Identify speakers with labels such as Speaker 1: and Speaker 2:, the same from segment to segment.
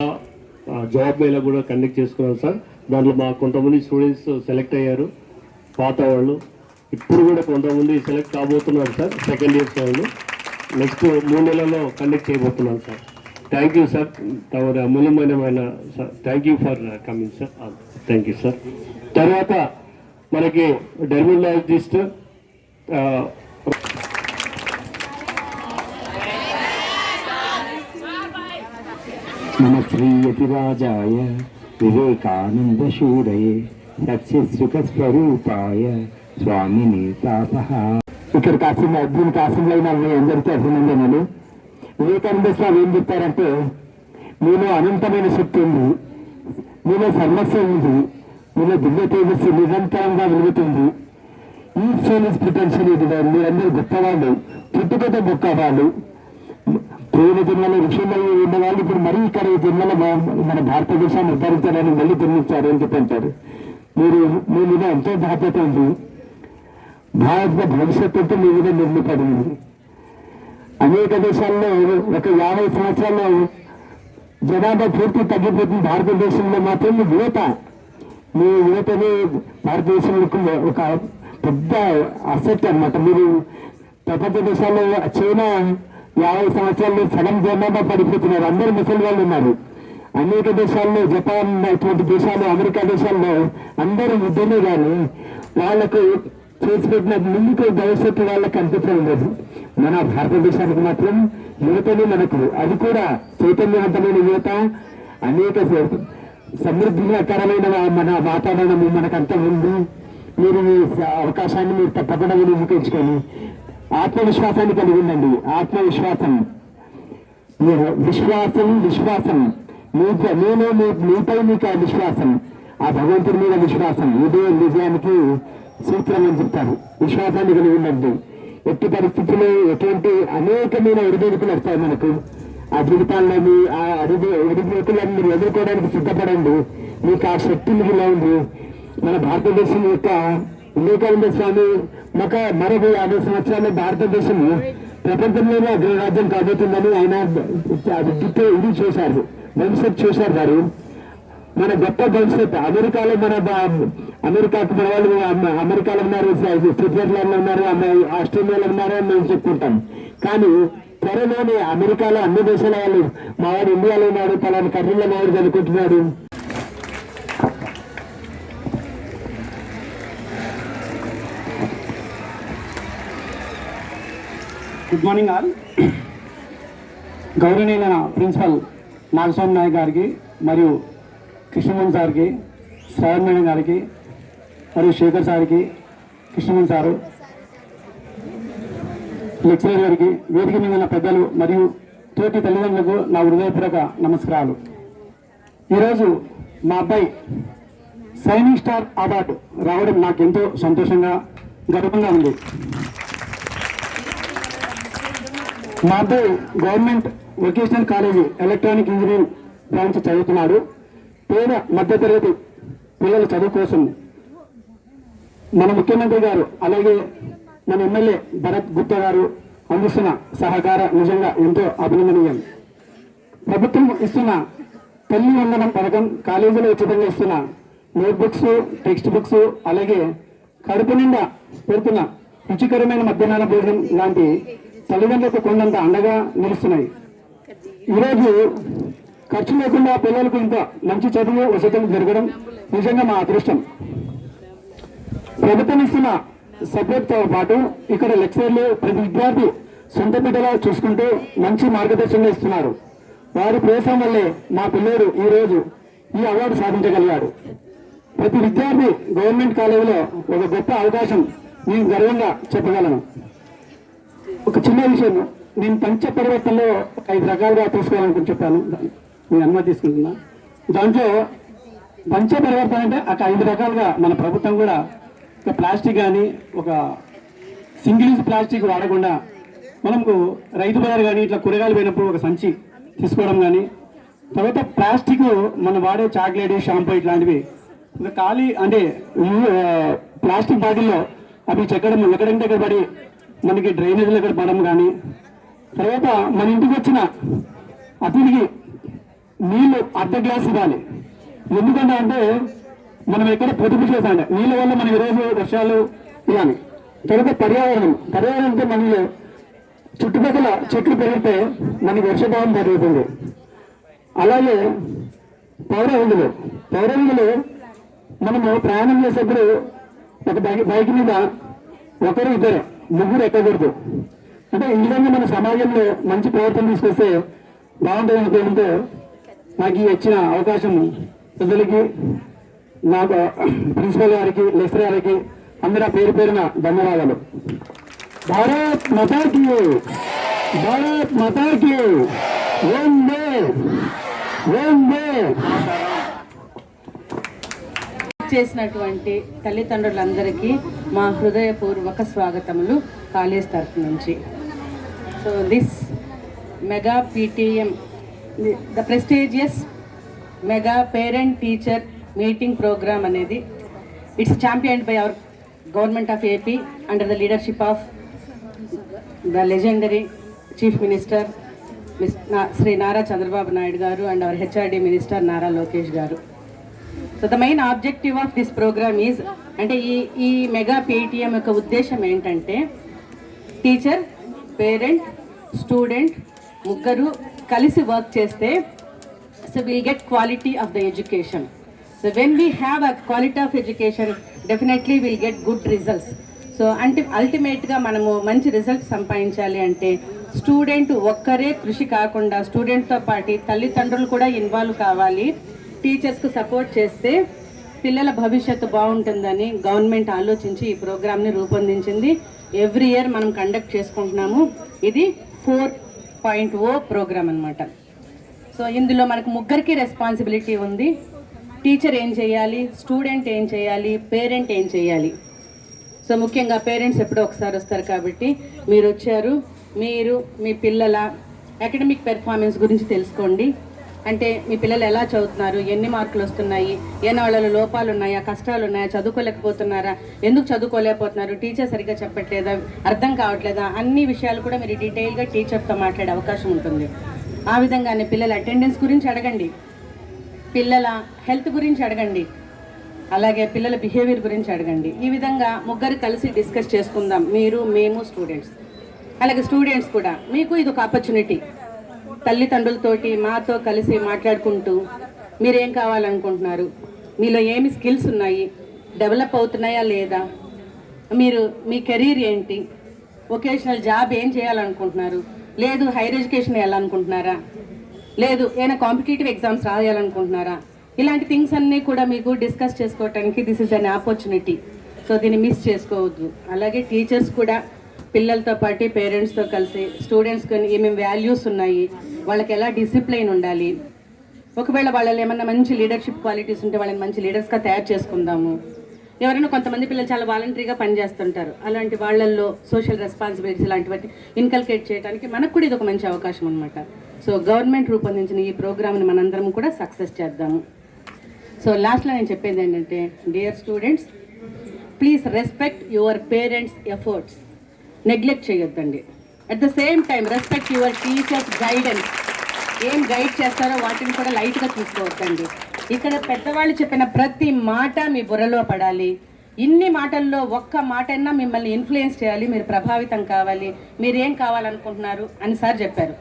Speaker 1: Job Mela కూడా conduct చేసుకున్నాం sir. దాంట్లో మా కొంతమంది స్టూడెంట్స్ సెలెక్ట్ అయ్యారు, పాత వాళ్ళు. ఇప్పుడు కూడా కొంతమంది సెలెక్ట్ కాబోతున్నారు సార్, సెకండ్ ఇయర్స్ వాళ్ళు. నెక్స్ట్ 3 నెలల్లో కండక్ట్ చేయబోతున్నాం సార్. థ్యాంక్ యూ సార్, తమ అమూల్యమైన sir. Thank you for coming sir. Thank you sir. తర్వాత మనకి డెర్మటాలజిస్ట్
Speaker 2: మన శ్రీయతిరాజాయ వివేకానందశూరయే సత్యసుఖస్వరూపాయ స్వామిని తాపహ. ఇక్కడ కాసిన అర్జున్ కాసింలైన మీ అందరికీ అభినందనలు. వివేకానంద స్వామి ఏం చెప్పారంటే, మీలో అనంతమైన శక్తి ఉంది, మీలో సర్వస్వం ఉంది, మీలో దివ్య తేజస్సు నిరంతరంగా వెలుగుతుంది. ఈ సోలిస్ పొటెన్షియల్ ఇది. మీరందరూ గొప్పవాళ్ళు, పుట్టుకతో గొప్పవాళ్ళు. పోయిన జన్మలో ఋషుల్లో ఉన్నవాళ్ళు ఇప్పుడు మరీ ఇక్కడ ఈ జన్మలో మన భారతదేశాన్ని ఉద్ధరించాలని మళ్ళీ జన్మించారు అని చెప్పంటారు. మీ మీద ఎంతో బాధ్యత ఉంది. భారత భవిష్యత్తు అంతా మీ మీద నిర్మిపడి ఉంది. అనేక దేశాల్లో ఒక 50 సంవత్సరాల్లో జనాభా పూర్తి తగ్గిపోతుంది. భారతదేశంలో మాత్రం మీ యువతని భారతదేశంలో ఒక పెద్ద అసెట్ అన్నమాట. మీరు ప్రపంచ దేశాల్లో చైనా 50 సంవత్సరాల్లో సగం జనాభా పడిపోతున్నారు, అందరూ ముసలి వాళ్ళు ఉన్నారు. అనేక దేశాల్లో, జపాన్ ఇటువంటి దేశాలు, అమెరికా దేశాల్లో అందరూ యుద్ధమే కానీ వాళ్లకు చేసి పెట్టిన ముందుకు భవిష్యత్తు వాళ్ళకి కనిపించడం లేదు. మన భారతదేశానికి మాత్రం యువతనే మనకు, అది కూడా చైతన్యవంతమైన యువత, అనేక సమృద్ధికరమైన మన వాతావరణము మనకంతా ఉంది. మీరు ఈ అవకాశాన్ని మీరు తప్పకుండా వినియోగించుకొని ఆత్మవిశ్వాసాన్ని కలిగి ఉండండి. ఆత్మవిశ్వాసం, విశ్వాసం మీపై మీకు విశ్వాసం, ఆ భగవంతుడి మీద విశ్వాసం, ఇదే విజయానికి సూత్రం అని చెప్తారు. విశ్వాసాన్ని కలిగి ఉండండి. ఎట్టి పరిస్థితుల్లో ఎటువంటి అనేకమైన ఒడిదుడుకులు వస్తాయి మనకు. ఆ జీవితాల్లోని ఆ ఒడిదుడుకులను మీరు ఎదుర్కోవడానికి సిద్ధపడండి. మీకు ఆ శక్తి మిగిలిన ఉంది. మన భారతదేశం యొక్క వివేకానంద స్వామి మరొక 50 సంవత్సరాల్లో భారతదేశం ప్రపంచంలోనే అగ్రరాజ్యం కాబోతుందని ఆయన ఇది చేశారు, భవిష్యత్ చూశారు వారు. మన గొప్ప భవిష్యత్ అమెరికాలో, అమెరికాకు మన వాళ్ళు అమెరికాలో ఉన్నారు, స్విట్జర్లాండ్ లో ఉన్నారు, ఆస్ట్రేలియాలో ఉన్నారు అని మేము చెప్పుకుంటాం. కానీ త్వరలోనే అమెరికాలో అన్ని దేశాల వాళ్ళు, మావాడు ఇండియాలో ఉన్నాడు, పలానా కంట్రీలో మావాడు చదువుకుంటున్నాడు.
Speaker 3: Good morning all. గౌరవనీయులైన ప్రిన్సిపల్ నాగస్వామి నాయక్ గారికి, మరియు కృష్ణమోహన్ సార్కి, శ్రావణ్ మేడం గారికి, మరియు శేఖర్ సార్కి, కృష్ణమోహన్ సారు, లెక్చరర్ గారికి, వేదిక మీద ఉన్న పెద్దలు మరియు తోటి తల్లిదండ్రులకు నా హృదయపూర్వక నమస్కారాలు. ఈరోజు మా అబ్బాయి షైనింగ్ స్టార్ అవార్డు రావడం నాకు ఎంతో సంతోషంగా, గర్వంగా ఉంది. మా అబ్బాయి government vocational college electronic engineering branch చదువుతున్నాడు. పేద మధ్యతరగతి పిల్లల చదువు కోసం మన ముఖ్యమంత్రి గారు, అలాగే మన ఎమ్మెల్యే భరత్ గుప్తా గారు అందిస్తున్న సహకారం నిజంగా ఎంతో అభినందనీయం. ప్రభుత్వం ఇస్తున్న తల్లి వందనం పథకం, కాలేజీలో ఉచితంగా ఇస్తున్న నోట్బుక్స్, టెక్స్ట్ బుక్స్, అలాగే కడుపు నిండా పెడుతున్న రుచికరమైన మధ్యాహ్న భోజనం లాంటి తల్లిదండ్రులకు కొండంత అండగా నిలుస్తున్నాయి. ఈరోజు ఖర్చు లేకుండా పిల్లలకు ఇంత మంచి చదువు వసతులు జరగడం నిజంగా మా అదృష్టం. ప్రభుత్వం ఇస్తున్న సబ్జెక్ట్తో పాటు ఇక్కడ లెక్చరర్లు ప్రతి విద్యార్థి సొంత బిడ్డలా చూసుకుంటూ మంచి మార్గదర్శనం ఇస్తున్నారు. వారి ప్రోత్సాహం వల్లే మా పిల్లలు ఈరోజు ఈ అవార్డు సాధించగలిగాడు. ప్రతి విద్యార్థి గవర్నమెంట్ కాలేజీలో ఒక గొప్ప అవకాశం నేను గర్వంగా చెప్పగలను. ఒక చిన్న విషయం, నేను పంచ పరివర్తనలో 5 రకాలుగా తీసుకోవాలనుకుని చెప్పాను, నేను అనుమతి తీసుకుంటున్నా. దాంట్లో పంచ పరివర్తన అంటే అక్కడ 5 రకాలుగా మన ప్రభుత్వం కూడా ఒక ప్లాస్టిక్ కానీ, ఒక సింగిల్ యూజ్ ప్లాస్టిక్ వాడకుండా మనకు రైతు బజార్ కానీ ఇట్లా కూరగాయలు పోయినప్పుడు ఒక సంచి తీసుకోవడం కానీ, తర్వాత ప్లాస్టిక్ మనం వాడే చాక్లెట్, షాంపూ ఇట్లాంటివి ఒక ఖాళీ అంటే ప్లాస్టిక్ బాటిల్లో అవి చెక్కడం ఎక్కడంటే ఎక్కడ పడి మనకి డ్రైనేజీలో ఎక్కడ పడడం కానీ, తర్వాత మన ఇంటికి వచ్చిన అతిథికి నీళ్లు అర్ధ గ్లాస్ ఇవ్వాలి. ఎందుకంటే అంటే మనం ఎక్కడ పొదుపు చేసాలి, నీళ్ళ వల్ల మనం ఈరోజు వర్షాలు ఇవ్వాలి. తర్వాత పర్యావరణం అంటే మనలో చుట్టుపక్కల చెట్లు పెరిగితే మనకి వర్షపాతం జరుగుతుంది. అలాగే పౌర విధులు మనము ప్రయాణం చేసేప్పుడు ఒక బైక్ మీద ఒకరు ఇద్దరు ముగ్గురు ఎక్కకూడదు. అంటే ఈ విధంగా మన సమాజంలో మంచి ప్రవర్తన తీసుకొస్తే బాగుంటుంది అనుకుంటే నాకు ఇచ్చిన అవకాశం పెద్దలకి, నాకు ప్రిన్సిపల్ గారికి, లెక్చరర్ గారికి అందరూ పేరు పేరున ధన్యవాదాలు. భారత్ మాతాకి, భారత్ మాతాకి వందే వందే.
Speaker 4: చేసినటువంటి తల్లిదండ్రులందరికీ మా హృదయపూర్వక స్వాగతములు కాలేజ్ తరఫు నుంచి. So this mega PTM, the prestigious mega parent teacher meeting program అనేది it's championed by our government of AP under the leadership of the legendary chief minister Shri Nara Chandrababu Naidu garu and our HRD minister Nara Lokesh garu. So the main objective of this program is, అంటే ఈ mega PTM యొక్క ఉద్దేశం ఏంటంటే teacher, parent, student ముగ్గురు కలిసి work చేస్తే so will get quality of the education. So when we have a quality of education definitely will get good results. So అంటే అల్టిమేట్గా మనము మంచి రిజల్ట్స్ సంపాదించాలి అంటే స్టూడెంట్ ఒక్కరే కృషి కాకుండా స్టూడెంట్తో పాటు తల్లిదండ్రులు కూడా ఇన్వాల్వ్ కావాలి. టీచర్స్కు సపోర్ట్ చేస్తే పిల్లల భవిష్యత్తు బాగుంటుందని గవర్నమెంట్ ఆలోచించి ఈ ప్రోగ్రామ్ని రూపొందించింది. ఎవ్రీ ఇయర్ మనం కండక్ట్ చేసుకుంటున్నాము. ఇది 4.0 ప్రోగ్రామ్ అనమాట. సో ఇందులో మనకు ముగ్గురికి రెస్పాన్సిబిలిటీ ఉంది. టీచర్ ఏం చేయాలి, స్టూడెంట్ ఏం చేయాలి, పేరెంట్ ఏం చేయాలి. సో ముఖ్యంగా పేరెంట్స్ ఎప్పుడో ఒకసారి వస్తారు కాబట్టి మీరు వచ్చారు, మీరు మీ పిల్లల అకాడమిక్ పెర్ఫార్మెన్స్ గురించి తెలుసుకోండి. అంటే మీ పిల్లలు ఎలా చదువుతున్నారు, ఎన్ని మార్కులు వస్తున్నాయి, ఏమైనా వాళ్ళలో లోపాలు ఉన్నాయా, కష్టాలు ఉన్నాయా, చదువుకోలేకపోతున్నారా, ఎందుకు చదువుకోలేకపోతున్నారు, టీచర్ సరిగ్గా చెప్పట్లేదా, అర్థం కావట్లేదా, అన్ని విషయాలు కూడా మీరు డీటెయిల్గా టీచర్తో మాట్లాడే అవకాశం ఉంటుంది. ఆ విధంగానే పిల్లల అటెండెన్స్ గురించి అడగండి, పిల్లల హెల్త్ గురించి అడగండి, అలాగే పిల్లల బిహేవియర్ గురించి అడగండి. ఈ విధంగా ముగ్గురు కలిసి డిస్కస్ చేసుకుందాం, మీరు, మేము, స్టూడెంట్స్. అలాగే స్టూడెంట్స్ కూడా మీకు ఇది ఒక ఆపర్చునిటీ. తల్లిదండ్రులతోటి మాతో కలిసి మాట్లాడుకుంటూ మీరేం కావాలనుకుంటున్నారు, మీలో ఏమి స్కిల్స్ ఉన్నాయి, డెవలప్ అవుతున్నాయా లేదా, మీరు మీ కెరీర్ ఏంటి, వొకేషనల్ జాబ్ ఏం చేయాలనుకుంటున్నారు, లేదు హైయర్ ఎడ్యుకేషన్ వెళ్ళాలనుకుంటున్నారా, లేదు ఏమైనా కాంపిటేటివ్ ఎగ్జామ్స్ రాయాలనుకుంటున్నారా, ఇలాంటి థింగ్స్ అన్నీ కూడా మీకు డిస్కస్ చేసుకోవడానికి this is an opportunity. So దీన్ని మిస్ చేసుకోవద్దు. అలాగే టీచర్స్ కూడా పిల్లలతో పాటు పేరెంట్స్తో కలిసి స్టూడెంట్స్కి ఏమేమి వాల్యూస్ ఉన్నాయి, వాళ్ళకి ఎలా డిసిప్లైన్ ఉండాలి, ఒకవేళ వాళ్ళలో ఏమన్నా మంచి లీడర్షిప్ క్వాలిటీస్ ఉంటే వాళ్ళని మంచి లీడర్స్గా తయారు చేసుకుందాము. ఎవరైనా కొంతమంది పిల్లలు చాలా వాలంటరీగా పనిచేస్తుంటారు, అలాంటి వాళ్ళల్లో సోషల్ రెస్పాన్సిబిలిటీస్ ఇలాంటివన్నీ ఇన్కల్కేట్ చేయడానికి మనకు కూడా ఇది ఒక మంచి అవకాశం అనమాట. సో గవర్నమెంట్ రూపొందించిన ఈ ప్రోగ్రామ్ని మనందరం కూడా సక్సెస్ చేద్దాము. సో లాస్ట్లో నేను చెప్పేది ఏంటంటే, dear students, please respect your parents efforts. Neglect చేయొద్దండి. At the same time respect your teachers guidance. ఏం గైడ్ చేస్తారో వాటిని కూడా లైట్గా చూసుకోవద్దండి. ఇక్కడ పెద్దవాళ్ళు చెప్పిన ప్రతి మాట మీ బుర్రలో పడాలి. ఇన్ని మాటల్లో ఒక్క మాటైనా మిమ్మల్ని ఇన్ఫ్లుయెన్స్ చేయాలి, మీరు ప్రభావితం కావాలి, మీరేం కావాలనుకుంటున్నారు అని సార్ చెప్పారు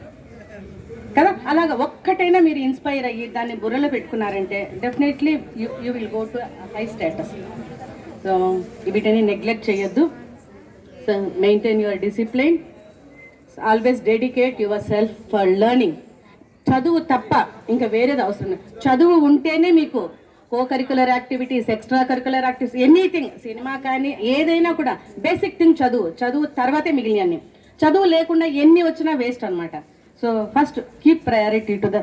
Speaker 4: కదా. అలాగా ఒక్కటైనా మీరు ఇన్స్పైర్ అయ్యి దాన్ని బుర్రలో పెట్టుకున్నారంటే definitely you will go to high status. So వీటిని నెగ్లెక్ట్ చేయొద్దు. So maintain your discipline, always dedicate yourself for learning. చదువు తప్ప ఇంకా వేరేది అవసరం లేదు. చదువు ఉంటేనే మీకు co curricular activities, extra curricular activities, anything, cinema కానీ ఏదైనా కూడా బేసిక్ థింగ్ చదువు. చదువు తర్వాతే మిగిలినవన్నీ. చదువు లేకుండా ఎన్ని వచ్చినా వేస్ట్ అనమాట. So first keep priority to the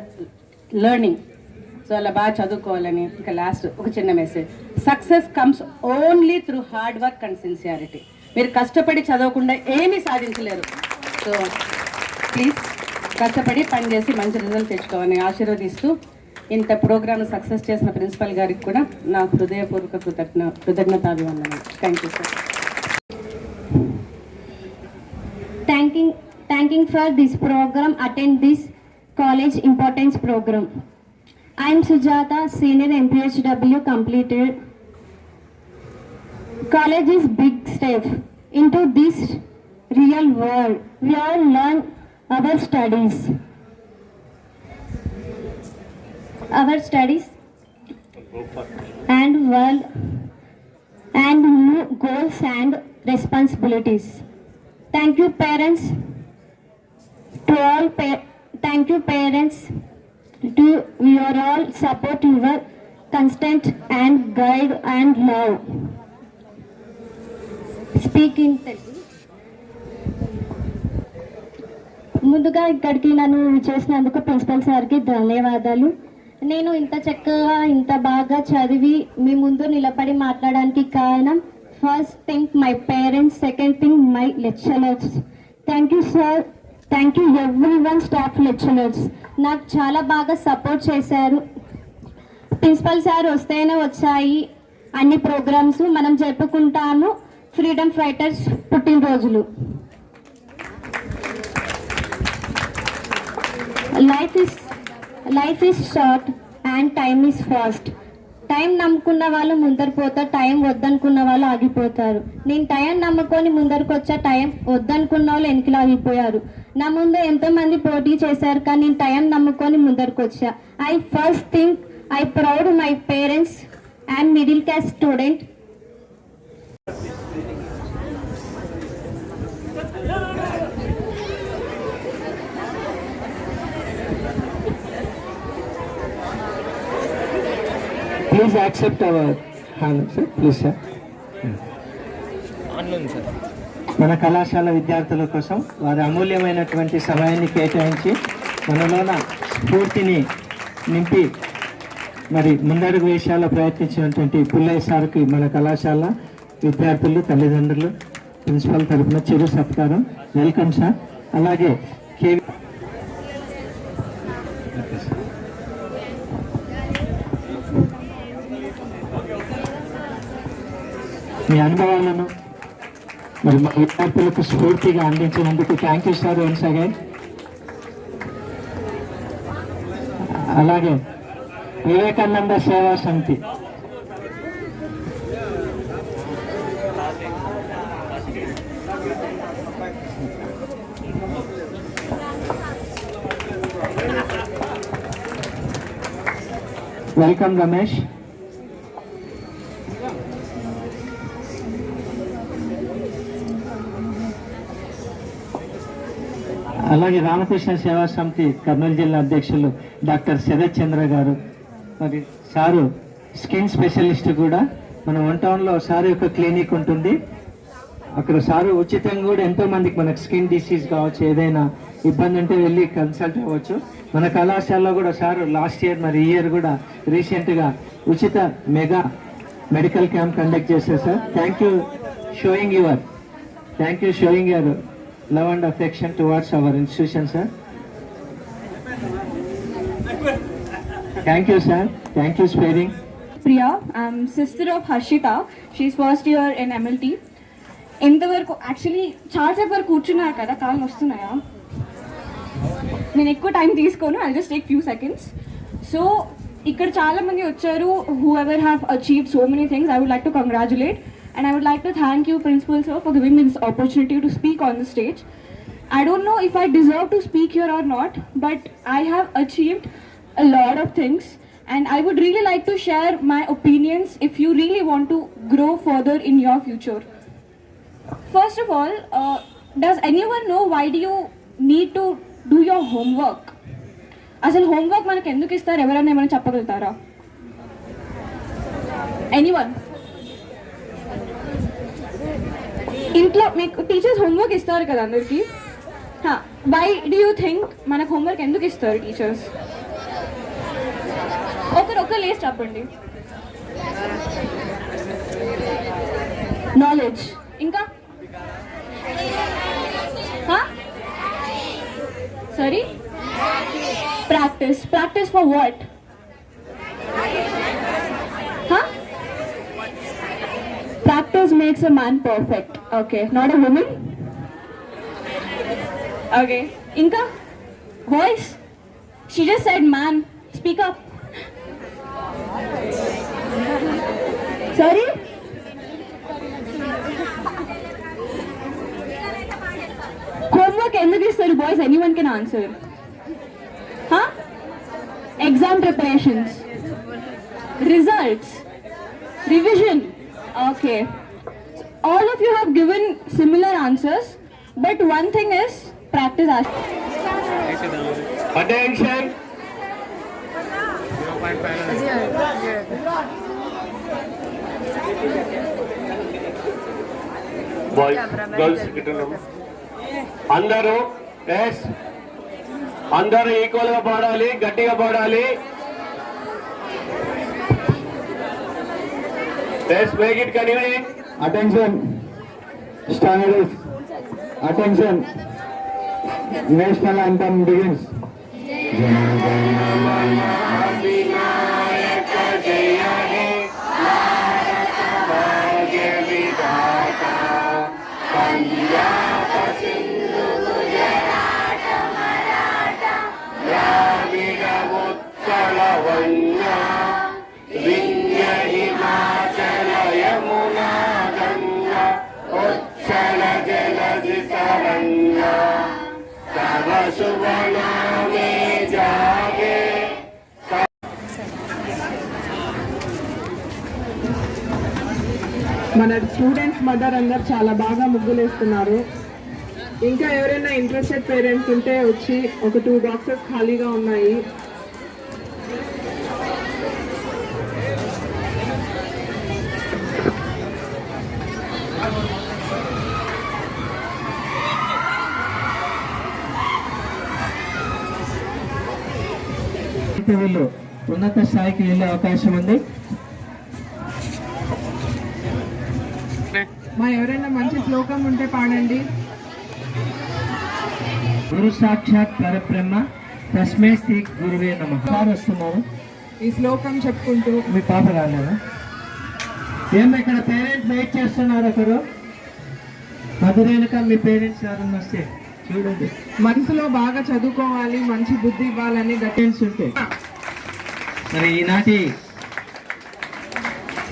Speaker 4: learning. So అలా బాగా చదువుకోవాలని. ఇంకా లాస్ట్ ఒక చిన్న message, success comes only through hard work and sincerity. మీరు కష్టపడి చదవకుండా ఏమీ సాధించలేరు. సో ప్లీజ్ కష్టపడి పనిచేసి మంచి రిజల్ట్ తెచ్చుకోవాలని ఆశీర్వదిస్తూ ఇంత ప్రోగ్రామ్ సక్సెస్ చేసిన ప్రిన్సిపల్ గారికి కూడా నా హృదయపూర్వక కృతజ్ఞతాభివందనాలు. Thank you sir.
Speaker 5: Thanking for this program, attend this college importance program. I am Sujata, senior MPHW completed. College is big step into this real world. We all learn our studies and world and new goals and responsibilities. Thank you parents thank you parents to your all support your constant and guide and love. Speak in Telugu. ముందుగా ఇక్కడికి నన్ను చేసినందుకు principal సార్కి ధన్యవాదాలు. నేను ఇంత చక్కగా ఇంత బాగా చదివి మీ ముందు నిలబడి మాట్లాడడానికి కారణం first thing my parents, second thing my lecturers. Thank you sir, thank you everyone staff lecturers. నాకు చాలా బాగా సపోర్ట్ చేశారు. ప్రిన్సిపల్ సార్ వస్తేనే వచ్చాయి అన్ని ప్రోగ్రామ్స్ మనం జరుపుకుంటాము. ఫ్రీడమ్ ఫైటర్స్ పుట్టినరోజులు. Life is short and time is fast. Time నమ్ముకున్న వాళ్ళు ముందరు పోతారు, టైం వద్దనుకున్న వాళ్ళు ఆగిపోతారు. నేను టైం నమ్ముకొని ముందరకు వచ్చా, టైం వద్దనుకున్న వాళ్ళు వెనకలు ఆగిపోయారు. నా ముందు ఎంతో మంది పోటీ చేశారు, కానీ నేను టైం నమ్ముకొని ముందరకు వచ్చా. I first think I proud my parents and middle class student.
Speaker 3: Please accept our hand, sir. Please, sir. మన కళాశాల విద్యార్థుల కోసం వారి అమూల్యమైనటువంటి సమయాన్ని కేటాయించి మనలోన స్ఫూర్తిని నింపి మరి ముందడుగు వేషాల్లో ప్రయత్నించినటువంటి పుల్లయ్య సార్కి మన కళాశాల విద్యార్థులు, తల్లిదండ్రులు, ప్రిన్సిపల్ తరఫున చిరు సత్కారం. Welcome sir. అలాగే కేవీ మీ అనుభవాలను మరి మా విద్యార్థులకు స్ఫూర్తిగా అందించినందుకు thank you sir once again. అలాగే వివేకానంద సేవా సమితి వెల్కమ్ రమేష్. అలాగే రామకృష్ణ సేవా సమితి కర్నూలు జిల్లా అధ్యక్షులు డాక్టర్ శరత్ చంద్ర గారు. మరి సారు స్కిన్ స్పెషలిస్ట్ కూడా. మన వన్ టౌన్లో సారు యొక్క క్లినిక్ ఉంటుంది. అక్కడ సారు ఉచితంగా కూడా ఎంతో మందికి మనకు స్కిన్ డిసీజ్ కావచ్చు, ఏదైనా ఇబ్బంది ఉంటే వెళ్ళి కన్సల్ట్ అవ్వచ్చు. మన కళాశాలలో కూడా సారు లాస్ట్ ఇయర్ మరి ఈ ఇయర్ కూడా రీసెంట్గా ఉచిత మెగా మెడికల్ క్యాంప్ కండక్ట్ చేశారు sir. Thank you showing your love and affection towards our institution, sir. Thank you, sir. Thank you, sparing.
Speaker 6: Priya, I'm sister of Harshita. She's first year in MLT. ఎంతవరకు actually చాలాసేపు వరకు కూర్చున్నారు కదా, కాళ్ళు వస్తున్నాయా? నేను ఎక్కువ టైం తీసుకోను, I just take few seconds. So ఇక్కడ చాలా మంది వచ్చారు, whoever have achieved so many things. I would like to congratulate. And I would like to thank you, Principal Sir, for giving me this opportunity to speak on the stage. I don't know if I deserve to speak here or not, but I have achieved a lot of things, and I would really like to share my opinions if you really want to grow further in your future. First of all, does anyone know why do you need to do your homework? అసలు homework మనకు ఎందుకు ఇస్తారు? ఎవరైనా ఏమైనా చెప్పగలుగుతారా? Anyone? ఇంట్లో మీకు teachers homework ఇస్తారు కదా అందరికీ. వై డూ యూ థింక్ మనకు హోంవర్క్ ఎందుకు ఇస్తారు టీచర్స్? ఒకరు లేసి చెప్పండి. నాలెడ్జ్. ఇంకా sorry, practice for what? Practice makes a man perfect. Okay, not a woman. Okay, Inka, voice. She just said man. Speak up. Sorry, homework ఎందుకు ఇస్తారు boys? Anyone can answer. Exam preparations, results, revision. Okay, all of you have given similar answers, but one thing is practice.
Speaker 1: Attention. Boys, girls, అందరూ yes, అందరూ equal గా పాడాలి, గట్టిగా పాడాలి. Let's make it continue.
Speaker 2: Attention, standards. Attention. National anthem begins.
Speaker 7: మన students mother అందరు చాలా బాగా ముగ్గులు వేస్తున్నారు. ఇంకా ఎవరైనా ఇంట్రెస్టెడ్ పేరెంట్స్ ఉంటే వచ్చి ఒక 2 బాక్సెస్ ఖాళీగా ఉన్నాయి.
Speaker 2: వీళ్ళు ఉన్నత స్థాయికి వెళ్ళే అవకాశం ఉంది.
Speaker 7: మా ఎవరైనా మంచి శ్లోకం ఉంటే పాడండి.
Speaker 2: గురు సాక్షాత్ పరబ్రహ్మ తస్మై శ్రీ గురువే నమః. సార్ వస్తున్నారు,
Speaker 7: ఈ శ్లోకం చెప్పుకుంటూ.
Speaker 2: మీ పాప రాలేదా? ఏం ఇక్కడ పేరెంట్స్ వెయిట్ చేస్తున్నారు. ఒకరు మధురేనక మీ పేరెంట్స్ ఎవరన్నా వస్తే చూడండి.
Speaker 7: మనసులో బాగా చదువుకోవాలి, మంచి బుద్ధి ఇవ్వాలని
Speaker 2: గైడెన్స్ ఉంటే. మరి ఈనాటి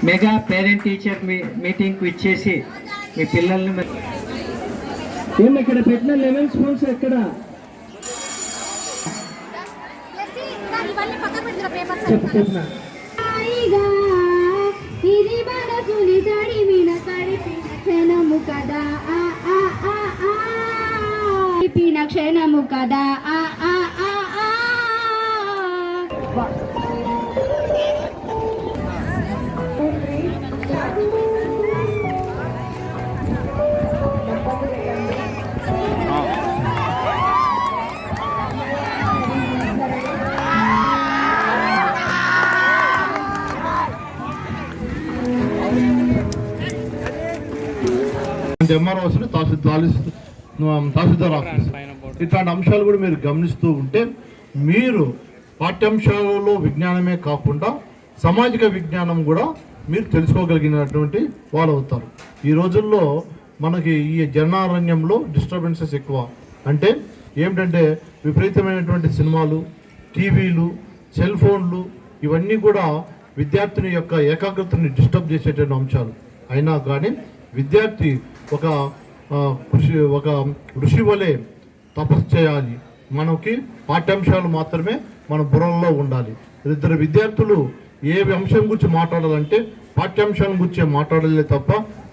Speaker 2: మెగా పేరెంట్ టీచర్ మీటింగ్కి ఇచ్చేసి మీ పిల్లల్ని ఏం ఇక్కడ పెట్టిన 11 స్పూన్స్ ఎక్కడ చెప్తున్నా.
Speaker 5: ఇది మనసుని తడిమిన తడిపిన క్షణము కదా, తడిపిన క్షణము కదా.
Speaker 8: ఎంఆర్ఓస్ తహసీల్దార్ ఆఫీస్ ఇట్లాంటి అంశాలు కూడా మీరు గమనిస్తూ ఉంటే మీరు పాఠ్యాంశాలలో విజ్ఞానమే కాకుండా సామాజిక విజ్ఞానం కూడా మీరు తెలుసుకోగలిగినటువంటి వాళ్ళు అవుతారు. ఈ రోజుల్లో మనకి ఈ జనారణ్యంలో డిస్టర్బెన్సెస్ ఎక్కువ. అంటే ఏమిటంటే విపరీతమైనటువంటి సినిమాలు, టీవీలు, సెల్ ఫోన్లు ఇవన్నీ కూడా విద్యార్థిని యొక్క ఏకాగ్రతని డిస్టర్బ్ చేసేటువంటి అంశాలు. అయినా కానీ విద్యార్థి ఒక ఋషి వలె తపస్సు చేయాలి. మనకి పాఠ్యాంశాలు మాత్రమే మన బుర్రలో ఉండాలి. ఇద్దరు విద్యార్థులు ఏ అంశం గురించి మాట్లాడాలంటే పాఠ్యాంశాల గురించి మాట్లాడాలి తప్ప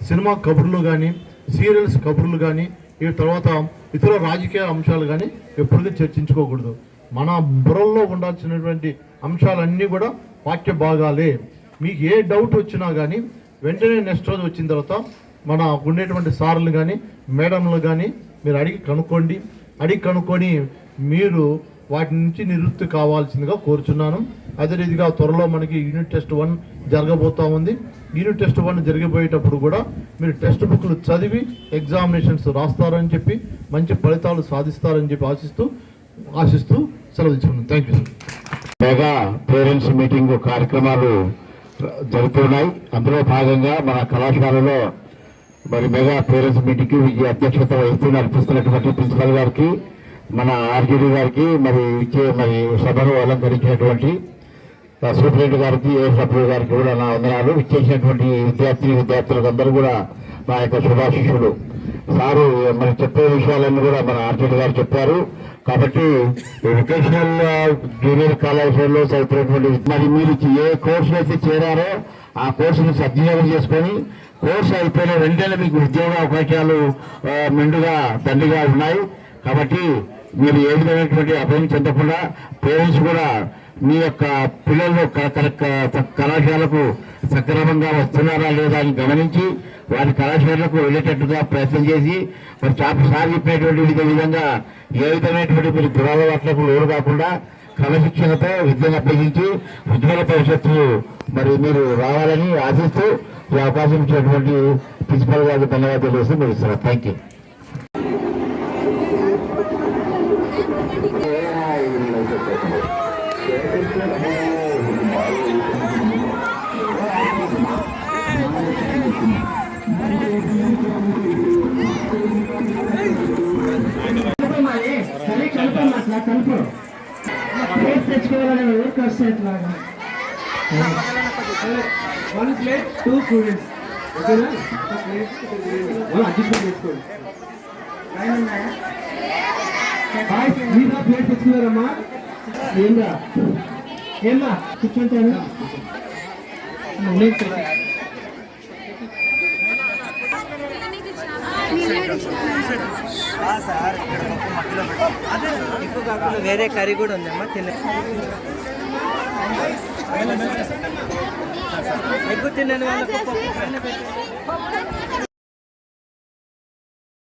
Speaker 8: సినిమా కబుర్లు కానీ, సీరియల్స్ కబుర్లు కానీ, ఈ తర్వాత ఇతర రాజకీయ అంశాలు కానీ ఎప్పటికీ చర్చించుకోకూడదు. మన బుర్రల్లో ఉండాల్సినటువంటి అంశాలన్నీ కూడా పాఠ్య భాగాలే. మీకు ఏ డౌట్ వచ్చినా కానీ వెంటనే నెక్స్ట్ రోజు వచ్చిన తర్వాత మన ఉండేటువంటి సార్లు కానీ, మేడంలు కానీ మీరు అడిగి కనుక్కొని మీరు వాటి నుంచి నివృత్తి కావాల్సిందిగా కోరుచున్నాను. అదే రీతిగా త్వరలో మనకి యూనిట్ టెస్ట్ 1 జరగబోతూ ఉంది. యూనిట్ టెస్ట్ 1 జరిగిపోయేటప్పుడు కూడా మీరు టెక్స్ట్ బుక్లు చదివి ఎగ్జామినేషన్స్ రాస్తారని చెప్పి మంచి ఫలితాలు సాధిస్తారని చెప్పి ఆశిస్తూ సెలవు తీసుకున్నాను. Thank you sir.
Speaker 2: Mega parents meeting కార్యక్రమాలు జరుగుతున్నాయి. అందులో భాగంగా మన కళాశాలలో మరి మెగా పేరెంట్స్ మీటింగ్కి అధ్యక్షత నడిపిస్తున్నటువంటి ప్రిన్సిపల్ గారికి, మన ఆర్జీడీ గారికి, మరి సభను అలంకరించినటువంటి సూపరింటెండెంట్ గారికి సభ్యుల గారికి కూడా నా వందనాలు. ఇచ్చేసినటువంటి విద్యార్థులకు అందరూ కూడా నా యొక్క శుభాశిష్యులు. సారు మరి చెప్పే విషయాలన్నీ కూడా మన ఆర్టీడీ గారు చెప్పారు. కాబట్టి వొకేషనల్ జూనియర్ కళాశాలలో చదువుతున్నటువంటి మరి మీరు ఏ కోర్సులు అయితే చేరారో ఆ కోర్సును సద్వినియోగం చేసుకొని కోర్సు అయిపోయిన వెంటనే మీకు ఉద్యోగ అవకాశాలు మెండుగా దండిగా ఉన్నాయి. కాబట్టి మీరు ఏ విధమైనటువంటి అభయం చెందకుండా పేరెంట్స్ కూడా మీ యొక్క పిల్లలు కళాశాలకు సక్రమంగా వస్తున్నారా లేదా అని గమనించి వారి కళాశాలకు వెళ్ళేటట్టుగా ప్రయత్నం చేసి మరి సార్ చెప్పినటువంటి విధంగా ఏ విధమైనటువంటి మీరు దురలవాట్లకు లోను కాకుండా క్రమశిక్షణతో విద్యను అభ్యసించి ఉజ్వల భవిష్యత్తు మరి మీరు రావాలని ఆశిస్తూ ఈ అవకాశం ఇచ్చినటువంటి ప్రిన్సిపల్ గారికి ధన్యవాదాలు చేసి ముగిస్తున్నారు. Thank you.
Speaker 3: తెచ్చుకోవాలని ఊరికి వస్తే ఎట్లాగా 1 plate 2 students ఓకేనా? అడ్జస్ట్మెంట్ చేసుకోండి. మీద ప్లేట్ తెచ్చుకున్నారమ్మా? ఏమ్మా కూర్చుంటాను.
Speaker 9: వేరే కర్రీ కూడా ఉందమ్మా ఎగ్గు తిన్నాను వాళ్ళకు